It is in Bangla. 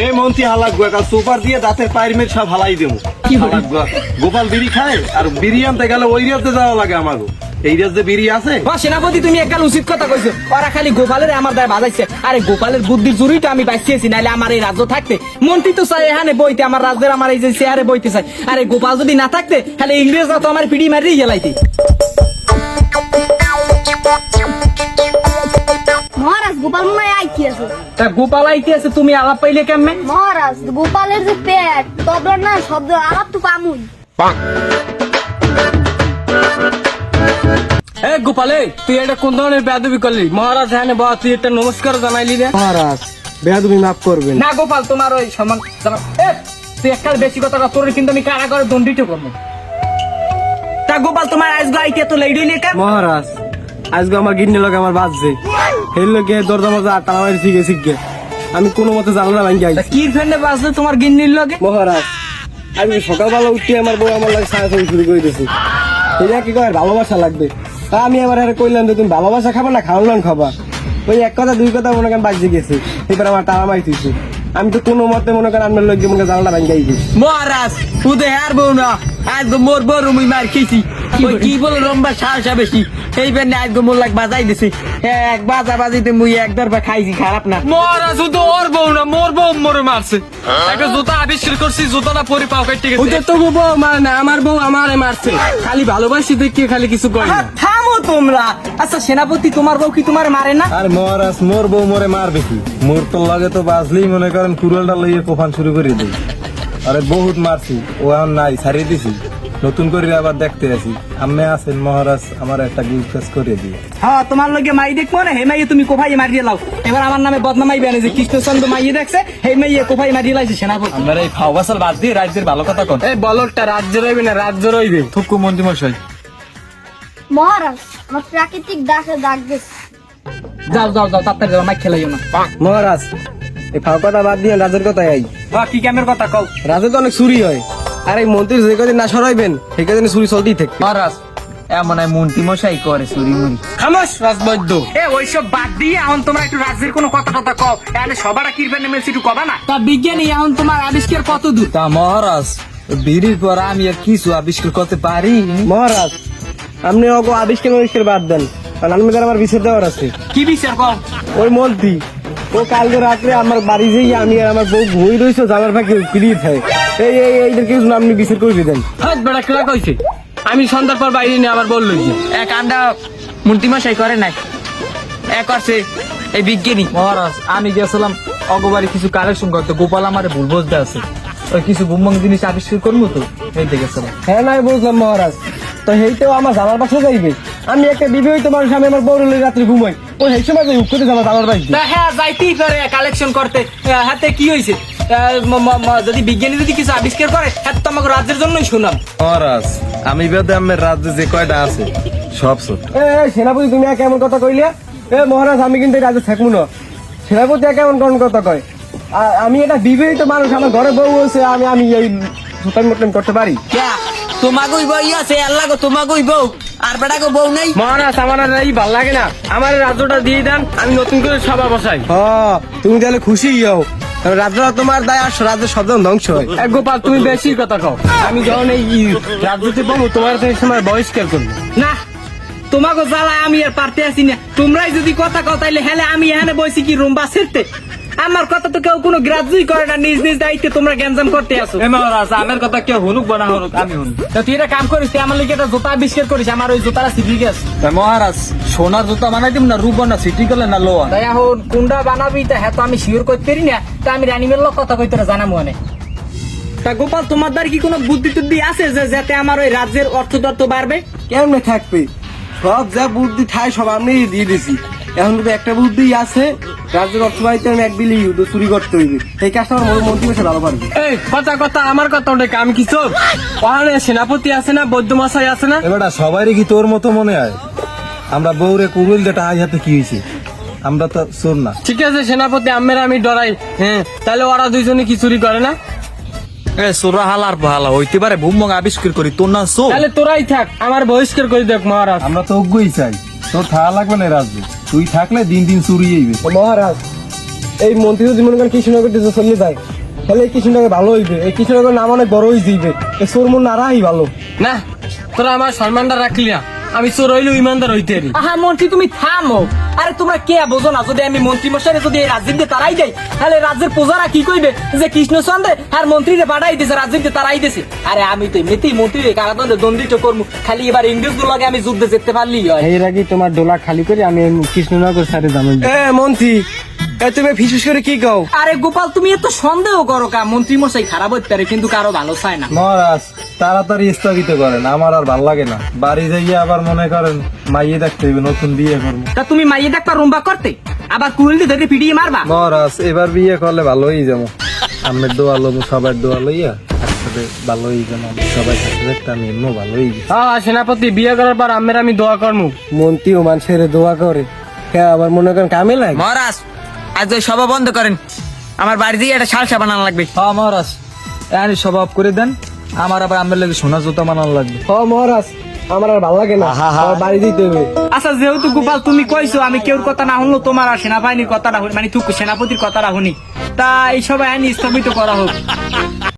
এই মন্ত্রী হালাক একটা সুপার দিয়ে দাঁতের পায়ের মেয়ে সব হালাই দেবো। গোপাল বিড়ি খায় আর বিড়ি আনতে গেলে ওই রাজ্যে যাওয়া লাগে আমাকে। এই রাজ্যে বিড়ি আছে। সেনাপতি তুমি একগাল উচিত কথা কইছো। ওরা খালি গোপালের আমার দায় বাজাইছে। আরে গোপালের বুদ্ধির জুড়িটা আমি বাঁচিয়েছি, নাইলে আমার এই রাজ্য থাকতে। মন্ত্রী তো চাই এখানে বইতে, আমার রাজ্যের আমার এই যে চেয়ারে বইতে চাই। আরে গোপাল যদি না থাকতে তাহলে ইংরেজরা তো আমার পিড়ি মারিয়ে গেলাইতে। মহারাজ গোপাল মনে হয় আইতে আছে। তা গোপাল আইতে আছে, তুমি আলাপ পাইলে কেমনে? মহারাজ গোপালের যে পেট তবলার না শব্দ আলাপ তো পামুই। এ গোপালে, তুই এটা কোন ধরনের বেয়াদবি করলি? মহারাজ হ্যাঁ বা তুই একটা নমস্কার জানাইলি রে। মহারাজ বেয়াদবি মাফ করবেন। না গোপাল, তোমার ওই সম্মান জানা। তুই এককাল বেশি কথা কর, তোর কিন্তু আমি কারাগারে দণ্ডিত করবো। তা গোপাল তোমার আজকে আইতে তো লেট হইলে কেন? মহারাজ আজকে আমার গিন্নি লোক আমার বাজছে হেল লোকে দরজা মজা টানা মারি শিখে শিখে আমি কোনো মতে জানলা ভাঙ্গি আইছি। কি ফ্রেন্ডে বাসলে তোমার গিন্নির লগে? মহারাজ আমি সকালবেলা উঠে আমার বউ আমার লাগে ছায়া ছবি শুরু করে দিয়েছি। এটা কি কয় ভালোবাসা লাগবে? তা আমি আবার আরে কইলাম যে তুমি ভালোবাসা খাবা না খাওয়ান খাবা। ওই এক কথা দুই কথা মনে করেন বাজে গেছে। এবার আমার টানা মারি দিয়েছে। আমি তো কোনো মতে মনে করেন আপনার লোক মনে জানলা ভাঙ্গি আইছি। মহারাজ উদে আর বউ না, আজকে মোর বড় মুই মার খেয়েছি। ওই কি বলে লম্বা সাহসা বেশি, এই বেনে আজকে মোর লাগ বাজাই দিছি। এক বাজা বাজিতে মুই এক দরবার খাইছি, খারাপ না। মহারাজ ও তো ওর বউ না, মোর বউ মরে মারছে। একটা জুতা আবিষ্কার করছি, জুতাটা পরে পাও কাটতে গেছে। ওদের তো বউ মার না, আমার বউ আমারে মারছে। খালি ভালোবাসি দেখে খালি কিছু কই না। থামো তোমরা। আচ্ছা সেনাপতি, তোমার বউ কি তোমার মারে না? আর মহারাজ মোর বউ মরে মারবে কি? মোর তো লাগে তো বাজলেই মনে করেন কুড়ালটা লইয়ে কোফান শুরু করে দিই। আরে বহুত মারছি, ও এখন নাই ছাড়িয়ে দিছি, নতুন করে আবার দেখতে আসি। আমি আছেন মহারাজ, আমার একটা গুজ করে দিয়ে। হ্যাঁ, তোমার লগে মাই দেখবো না, হে মাইয়ে তুমি কোফাই মারিয়ে লাও। এবার আমার নামে বদনামাই বেনে যে কৃষ্ণচন্দ্র মাইয়ে দেখছে, হে মাইয়ে কোফাই মারিয়ে লাইছে সেনাপতি। আমরা এই ফাও বাসাল বাদ দিয়ে রাজ্যের ভালো কথা কন। এই বলরটা রাজ্য রইবে না, রাজ্য রইবে। থুকু মন্ত্রী মশাই, মহারাজ আমার প্রাকৃতিক ডাকে ডাক গেছে। যাও যাও যাও, তাড়াতাড়ি যাও, মাইক খেলাইও না। মহারাজ এই ফাও কথা বাদ দিয়ে রাজের কথাই আই। কি ক্যামের কথা কও? রাজে তো অনেক চুরি হয়, আর এই মন্ত্রী যে কদিন না সরাইবেন সেই কদিন চুরি চলতেই থাকে। মহারাজ এমন মন্ত্রী মশাই করে চুরি মুড়ি। খামোশ রাজবৈদ্য। ওইসব বাদ দিয়ে এখন তোমরা একটু রাজ্যের কোনো কথা টথা কও। তাহলে সবার কিরবে নেমেছে একটু কবা না? তা বিজ্ঞানী এখন তোমার আবিষ্কার কত দূর? তা মহারাজ বিড়ির পর আমি আর কিছু আবিষ্কার করতে পারি। মহারাজ আপনি ওকে আবিষ্কার বাদ দেন, কারণ আমি আমার বিচার দেওয়ার আছে। কি বিচার কও? ওই মন্ত্রী ও কালকে রাত্রে আমার বাড়ি যেই আমি আর আমার বউ ঘুমিয়ে রয়েছে, জামার ফাঁকে ফিরিয়ে থাকে। এই এই এইদের কিছু আপনি বিচার করে দিতেন। হাত বেড়া কেলা কইছে আমি সন্ধ্যার পর বাইরে নিয়ে আবার বললো এক আন্ডা মন্ত্রী মশাই করে নাই, এক আছে এই বিজ্ঞানী। মহারাজ আমি গেছিলাম অগবাড়ি কিছু কালেকশন করতে, গোপাল আমার ভুল বুঝতে আছে, ওই কিছু বুমবং জিনিস আবিষ্কার করবো তো এইতে গেছিলাম। হ্যাঁ নাই বুঝলাম মহারাজ, তো সেইটাও আমার জামার পাশে যাইবে। আমি একটা বিবাহিত মানুষ, আমি আমার বউ রাত্রে ঘুমাই, ওই সেই সময় যাই উঠতে যাবো জামার বাড়ি। হ্যাঁ যাইতেই পারে কালেকশন করতে। হাতে কি হয়েছে? যদি বিজ্ঞানী যদি কিছু আবিষ্কার করে, হ্যাঁ তো আমাকে রাজ্যের জন্যই শুনাম। মহারাজ আমি বেদে আমার রাজ্যে যে কয়টা আছে সব ছোট। সেনাপতি তুমি কেমন কথা কইলে? মহারাজ আমি কিন্তু রাজ্যে থাকবো না। সেনাপতি কেমন কোন কথা কয়? আমি এটা বিবাহিত মানুষ, আমার ঘরে বউ আছে, আমি এই ছোটান মোটান করতে পারি। তোমাকেই বই আছে, আল্লাহ গো তোমাকেই বউ, আর বেটা গো বউ নেই। মহারাজ আমার এই ভাল লাগে না, আমার রাজ্যটা দিয়ে দেন, আমি নতুন করে সভা বসাই। তুমি তাহলে খুশি হও, রাজ্যটা তোমার দায় আর রাজ্যের সব ধ্বংস হয়। গোপাল তুমি বেশি কথা কও। আমি যখন এই রাজ্যতে পাবো তোমার সেই সময় বহিষ্কার করবো না। তোমাকে জ্বালায় আমি আর পারতে আসি না। তোমরাই যদি কথা কও তাইলে হেলে আমি এখানে বসি কি রুম্বা ছেড়তে? আমার কথা তো কেউ কোনো গ্রাহ্যই করে না, নিজ নিজ দায়িত্বে তোমরা গ্যাঞ্জাম করতে আসো। মহারাজ আমার কথা কেউ হুনুক বানা হুনুক আমি হুনুক। তুই এটা কাম করিস, তুই আমার লিগে একটা জুতা আবিষ্কার করিস, আমার ওই জুতাটা সিটি গেছে। মহারাজ সোনার জুতা বানাই দিব না রূপ না সিটি করলে না লোয়া? তাই এখন কোনটা বানাবি তা হ্যাঁ তো আমি শিওর করতে পারি না, তা আমি রানিমের লোক কথা কইতে জানাবো অনেক। তা গোপাল তোমার দ্বার কি কোনো বুদ্ধি টুদ্ধি আছে যে যাতে আমার ওই রাজ্যের অর্থতত্ত্ব বাড়বে? কেমনে থাকবে, সব যা বুদ্ধি ঠাই সব আমি দিয়ে দিছি। এখন কিন্তু একটা বুদ্ধি আছে, রাজ্যের অর্থবাহিতে আমি 1 বিলিয়ন চুরি করতে হইবে। এই কাজটা আমার মন্ত্রী বসে ভালো পারবে। এই কথা আমার কথা ওটা কাম কি সব? ওখানে সেনাপতি আছে না, বৈদ্য মশাই আছে না? এবারটা সবারই কি তোর মতো মনে হয়? আমরা বউরে কুমিল যেটা আজ হাতে কি হয়েছে, আমরা তো চোর না। ঠিক আছে সেনাপতি, আমি ডরাই। হ্যাঁ তাহলে ওরা দুইজনে কি চুরি করে না? সোরা হালার ভালা হইতে পারে বুমবং আবিষ্কার করি, তোর না চোর। তাহলে তোরাই থাক, আমার বহিষ্কার করে দেখ মহারাজ। আমরা তো অজ্ঞই চাই, তোর থাকা লাগবে না রাজ্যে, তুই থাকলে দিন দিন চুরি যাইবে। মহারাজ এই মন্ত্রী যদি মনে করেন কৃষ্ণনগর দিয়ে চলে যায় তাহলে এই কৃষ্ণনগর ভালো হইবে, এই কৃষ্ণনগর নাম অনেক বড় হয়ে যাইবে, এই চোরমুন না রাহাই ভালো। না তোরা আমার সম্মানটা রাখলি না, আমি চোর হইলে ইমানদার হইতে পারি। আহা মন্ত্রী তুমি থামো, আরে তোমরা কে বোঝো না? যদি আমি মন্ত্রী মশাই যদি এই রাজ্যে তারাই দেয় তাহলে রাজ্যের প্রজারা কি কইবে যে কৃষ্ণচন্দ্র আর মন্ত্রীরে বাড়াই দিয়েছে, রাজ্যে তারাই দিয়েছে। আরে আমি তো এমনিতেই মন্ত্রীরে কারাদণ্ডে দণ্ডিত করবো, খালি এবার ইংরেজগুলো লাগে আমি যুদ্ধে যেতে পারলেই হয়। এর আগে তোমার ডোলা খালি করে আমি কৃষ্ণনগর সাথে যাবো। মন্ত্রী তুমি ফিসফিস করে কি কও? আরে গোপাল তুমি এত সন্দেহ করো কা? মন্ত্রী মশাই খারাপ হইতে পারে কিন্তু কারো ভালো চায় না। মহারাজ তাড়াতাড়ি স্থগিত করেন, আমার আর ভাল লাগে না। বাড়ি যাইয়ে আবার মনে করেন মাইয়ে দেখতে হইবে, নতুন বিয়ে করবো। তা তুমি মাইয়ে দেখবা রুম্বা করতে আবার কুড়িয়ে ধরে পিটিয়ে মারবা? মহারাজ এবার বিয়ে করলে ভালোই যাবো, আমের দোয়া লবো, সবার দোয়া লইয়া একসাথে ভালোই যাবো, সবাই সাথে দেখতে আমি এমন ভালোই। হ্যাঁ সেনাপতি বিয়ে করার পর আমের আমি দোয়া করবো। মন্ত্রীও মানুষের দোয়া করে, আবার মনে করেন কামে লাগে। মহারাজ আজ ওই সভা বন্ধ করেন, আমার বাড়ি দিয়ে একটা শালসা বানানো লাগবে। হ্যাঁ মহারাজ এখন স্বভাব করে দেন, আমার আবার আমের লাগে সোনা জুতা বানানো লাগবে। মহারাজ আমার আর ভালো লাগে না, আমার বাড়ি দিতে হবে। আচ্ছা যেহেতু গোপাল তুমি কইছো, আমি কেউর কথা না শুনলো তোমার আর সেনাবাহিনীর কথা না শুনি, মানে তুই সেনাপতির কথা না শুনি, তা এই সবাই আইনি স্থগিত করা হোক।